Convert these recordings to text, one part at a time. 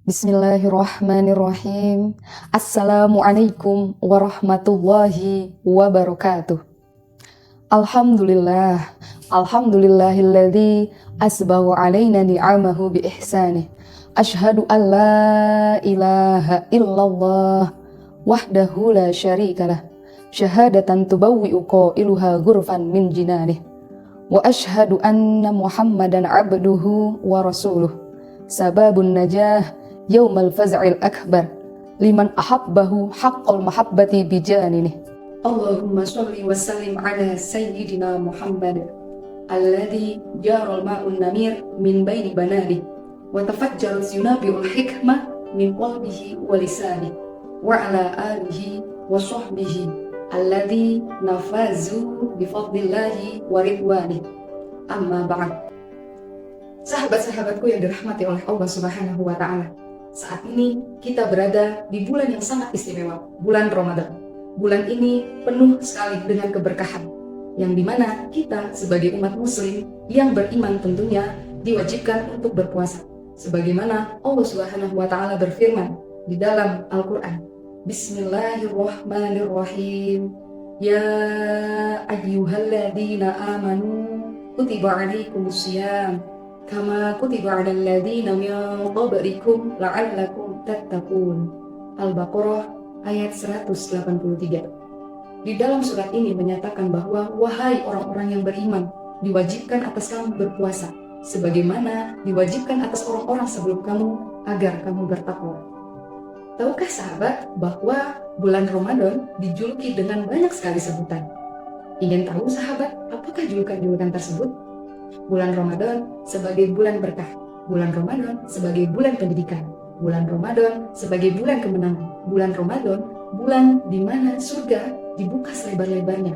Bismillahirrahmanirrahim. Assalamualaikum warahmatullahi wabarakatuh. Alhamdulillah. Alhamdulillahilladzi asbahu alaina ni'amahu bi ihsanih. Ashhadu an la ilaha illallah wahdahu la syarikalah. Syahadatan tubawwi'u qailuha ghurfan min jinanih. Wa ashhadu anna Muhammadan abduhu wa rasuluh. Sababun najah yaumal faz'il akbar liman ahabbahu haqqal mahabbati bijaninih. Allahumma sholli wa sallim ala sayyidina Muhammad alladhi jaral ma'un namir min baini banadi wa tafajjarat yunabi'ul hikmah min qalbihi wa lisani wa ala alihi wa sahbihi alladhi nafazu bifadlillahi wa ridwani. Amma ba'd. Sahabat-sahabatku yang dirahmati oleh Allah Subhanahu wa Ta'ala, saat ini kita berada di bulan yang sangat istimewa, bulan Ramadan. Bulan ini penuh sekali dengan keberkahan, yang dimana kita sebagai umat muslim yang beriman tentunya diwajibkan untuk berpuasa. Sebagaimana Allah Subhanahu wa Ta'ala berfirman di dalam Al-Quran, Bismillahirrahmanirrahim. Ya ayyuhalladzina amanu kutiba alaikumusiyam kama kutiba 'alal ladzina min qablikum la'allakum tattaqun. Al-Baqarah ayat 183. Di dalam surat ini menyatakan bahwa wahai orang-orang yang beriman, diwajibkan atas kamu berpuasa sebagaimana diwajibkan atas orang-orang sebelum kamu agar kamu bertakwa. Tahukah sahabat bahwa bulan Ramadan dijuluki dengan banyak sekali sebutan? Ingin tahu sahabat apakah julukan-julukan tersebut? Bulan Ramadan sebagai bulan berkah, bulan Ramadan sebagai bulan pendidikan, bulan Ramadan sebagai bulan kemenangan, bulan Ramadan bulan di mana surga dibuka selebar-lebarnya,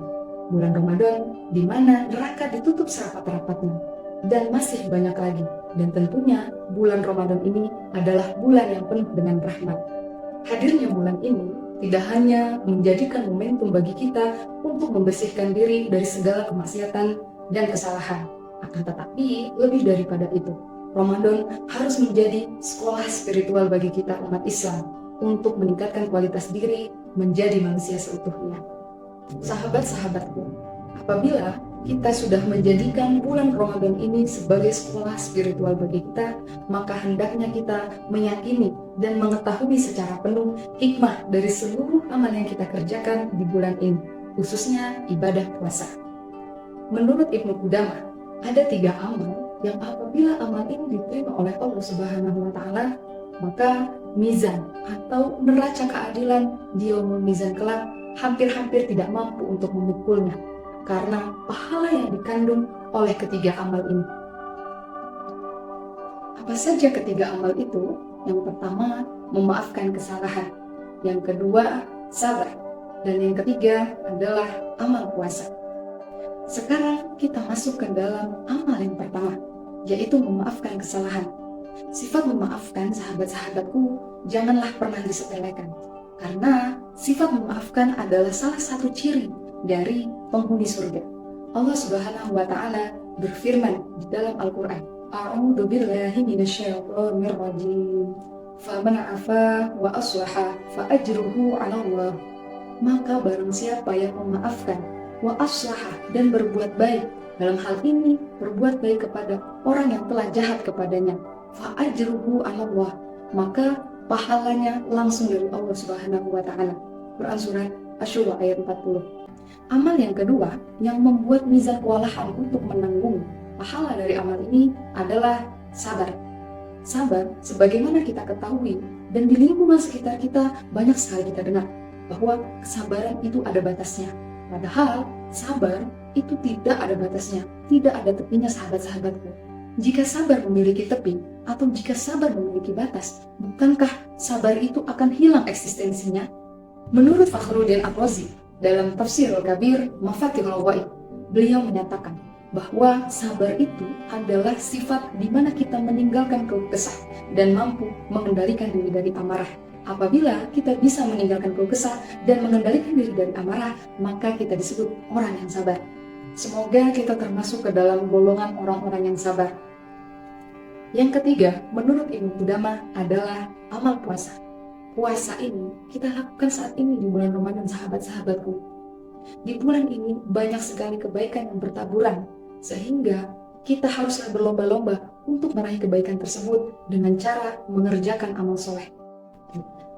bulan Ramadan di mana neraka ditutup serapat-rapatnya, dan masih banyak lagi. Dan tentunya bulan Ramadan ini adalah bulan yang penuh dengan rahmat. Hadirnya bulan ini tidak hanya menjadikan momentum bagi kita untuk membersihkan diri dari segala kemaksiatan dan kesalahan, akan tetapi lebih daripada itu, Ramadan harus menjadi sekolah spiritual bagi kita umat Islam untuk meningkatkan kualitas diri menjadi manusia seutuhnya. Sahabat-sahabatku, apabila kita sudah menjadikan bulan Ramadan ini sebagai sekolah spiritual bagi kita, maka hendaknya kita meyakini dan mengetahui secara penuh hikmah dari seluruh amal yang kita kerjakan di bulan ini, khususnya ibadah puasa. Menurut Ibnu Qudamah, ada 3 amal yang apabila amal ini diterima oleh Allah Subhanahu wa Ta'ala, maka mizan atau neraca keadilan di yaumul mizan kelak hampir-hampir tidak mampu untuk memikulnya karena pahala yang dikandung oleh ketiga amal ini. Apa saja ketiga amal itu? Yang pertama, memaafkan kesalahan. Yang kedua, sabar. Dan yang ketiga adalah amal puasa. Sekarang kita masuk ke dalam amal yang pertama, yaitu memaafkan kesalahan. Sifat memaafkan, sahabat-sahabatku, janganlah pernah disepelekan. Karena sifat memaafkan adalah salah satu ciri dari penghuni surga. Allah Subhanahu wa Ta'ala berfirman di dalam Al-Quran, A'udzu billahi minasyaitonir rajim. Faman 'afa wa aslaha fa ajruhu 'ala Allah. Maka barang siapa yang memaafkan wa aslaha dan berbuat baik, dalam hal ini berbuat baik kepada orang yang telah jahat kepadanya, fa ajruhu 'ala Allah, maka pahalanya langsung dari Allah Subhanahu wa Ta'ala. Quran surat Asy-Syura ayat 40. Amal yang kedua yang membuat mizan kewalahan untuk menanggung pahala dari amal ini adalah sabar. Sabar, sebagaimana kita ketahui dan di lingkungan sekitar kita banyak sekali kita dengar bahwa kesabaran itu ada batasnya. Padahal sabar itu tidak ada batasnya, tidak ada tepinya sahabat-sahabatku. Jika sabar memiliki tepi atau jika sabar memiliki batas, bukankah sabar itu akan hilang eksistensinya? Menurut Fakhruddin Ar-Razi dalam Tafsirul Kabir Mafatihul Ghaib, beliau menyatakan bahwa sabar itu adalah sifat di mana kita meninggalkan keluh kesah dan mampu mengendalikan diri dari amarah. Apabila kita bisa meninggalkan keluh kesah dan mengendalikan diri dari amarah, maka kita disebut orang yang sabar. Semoga kita termasuk ke dalam golongan orang-orang yang sabar. Yang ketiga, menurut Ibnu Qudamah adalah amal puasa. Puasa ini kita lakukan saat ini di bulan Ramadan, sahabat-sahabatku. Di bulan ini banyak sekali kebaikan yang bertaburan, sehingga kita haruslah berlomba-lomba untuk meraih kebaikan tersebut dengan cara mengerjakan amal soleh.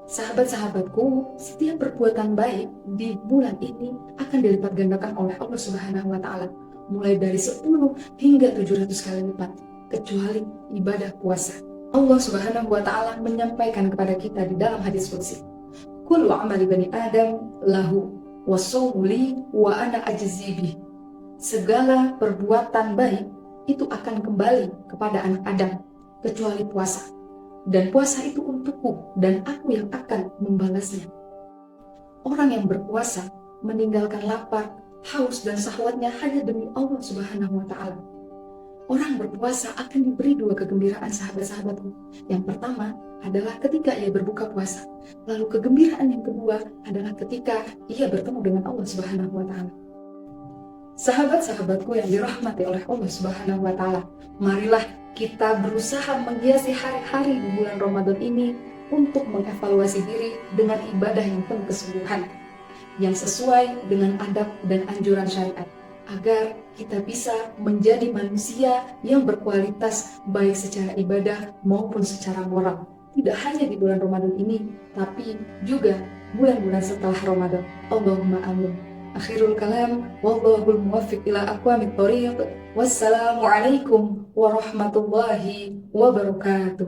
Sahabat-sahabatku, setiap perbuatan baik di bulan ini akan dilipat gandakan oleh Allah Subhanahu wa Ta'ala, mulai dari 10 hingga 700 kali lipat, kecuali ibadah puasa. Allah Subhanahu wa Ta'ala menyampaikan kepada kita di dalam hadis qudsi, kullu amali bani Adam lahu wa shaumu li wa ana ajzi bih. Segala perbuatan baik itu akan kembali kepada anak Adam, kecuali puasa. Dan puasa itu untukku, dan aku yang akan membalasnya. Orang yang berpuasa meninggalkan lapar, haus, dan syahwatnya hanya demi Allah Subhanahu wa Ta'ala. Orang berpuasa akan diberi 2 kegembiraan, sahabat-sahabatku. Yang pertama adalah ketika ia berbuka puasa. Lalu kegembiraan yang kedua adalah ketika ia bertemu dengan Allah Subhanahu wa Ta'ala. Sahabat-sahabatku yang dirahmati oleh Allah Subhanahu wa Ta'ala, marilah kita berusaha menghiasi hari-hari di bulan Ramadan ini untuk mengevaluasi diri dengan ibadah yang penuh kesungguhan, yang sesuai dengan adab dan anjuran syariat, agar kita bisa menjadi manusia yang berkualitas baik secara ibadah maupun secara moral. Tidak hanya di bulan Ramadan ini, tapi juga bulan-bulan setelah Ramadan. Allahumma amin. Akhirul kalam, wallahul muwaffiq ila aqwamit thoriq. Wassalamualaikum warahmatullahi wabarakatuh.